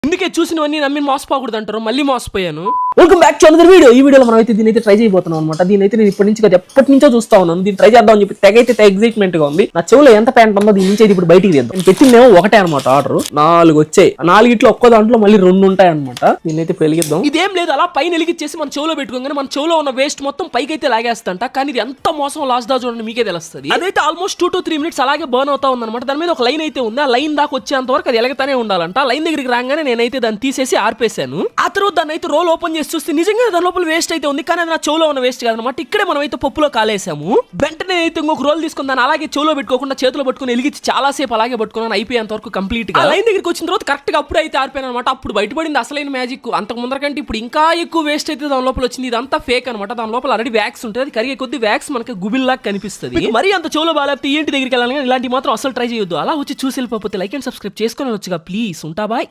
ఇందుకే చూసినవన్నీ నమ్మి మోసపోకూడదు అంటారు, మళ్ళీ మోసపోయాను. Welcome back to another video. ఈ వీడియోలో మనం అయితే దీని అయితే ట్రై చేయబోతున్నాం అనమాట. దీని అయితే నేను ఇప్పటి నుంచి కదా ఎప్పటి నుంచో చూస్తా ఉన్నాను. దీన్ని ట్రై చేద్దాం అని చెప్పి తెగైతే ఎక్సైట్మెంట్ గా ఉంది. నా చెవులో ఎంత ప్యాంట్ ఉందో దీని నుంచి అయితే ఇప్పుడు బయటికి తీద్దాం. నేను పెట్టిందేమో ఒకటే అనమాట ఆర్డర్, 4 వచ్చాయి. 4 ఒక్కో దాంట్లో మళ్ళీ 2 ఉంటాయి అనమాట. దీన్ని అయితే పెలిగిద్దాం. ఇదేం లేదు, అలా పైన ఎలిగిచ్చేసి మన చెవులో పెట్టుకోగానే మన చెవులో ఉన్న వేస్ట్ మొత్తం పైకి అయితే లాగేస్తంట. కానీ ఇది ఎంత మోసం లాస్ట్ దా చూడండి, మీకే తెలుస్తుంది. అదైతే ఆల్మోస్ట్ 2 to 3 minutes అలాగే బర్న్ అవుతా ఉందన్నమాట. దాని మీద ఒక లైన్ అయితే ఉంది. ఆ లైన్ దాకా వచ్చేంత వరకు అది ఎలగతానే ఉండాలంట. లైన్ దగ్గరికి రాగానే నేనైతే దాన్ని తీసేసి ఆర్పేశాను. ఆ తర్వాత దాన్ని అయితే రోల్ ఓపెన్ చేసి చూస్తే నిజంగా దాని లోపల వేస్ట్ అయితే ఉంది. కానీ అది నా చెవులో ఉన్న వేస్ట్ కాదనమాట. ఇక్కడే మనం అయితే పప్పులో కాలేసాము. వెంటనే అయితే ఇంకొక రోల్ తీసుకుని దాన్ని అలాగే చెవులో పెట్టుకోకుండా చేతిలో పట్టుకుని ఎలిగించి చాలా సేపు అలాగే పట్టుకున్నాను, అయిపోయేంత వరకు కంప్లీట్ గా. లైన్ దగ్గరికి వచ్చిన తర్వాత కరెక్ట్ గా అప్పుడు అయితే ఆరిపోయాను అనమాట. అప్పుడు బయటపడింది అసలైన మ్యాజిక్. అంతకు ముందర కంటే ఇప్పుడు ఇంకా ఎక్కువ వేస్ట్ అయితే దాని లోపల వచ్చింది. ఇదంతా ఫేక్ అనమాట. దాని లోపల ఆల్రెడీ వ్యాక్స్ ఉంటుంది. అది కరిగే కొద్ది వ్యాక్స్ మనకి గుబిల్లాగా కనిపిస్తుంది. మరి అంత చెవులో బాగాలేకపోతే ఏంటి దగ్గరికి వెళ్ళాలి, ఇలాంటి మాత్రం అసలు ట్రై చేయొద్దు. అలా వచ్చి చూసి వెళ్ళిపోతే లైక్ అండ్ సబ్స్క్రైబ్ చేసుకొని వచ్చుగా ప్లీజ్. ఉంటా బాయ్.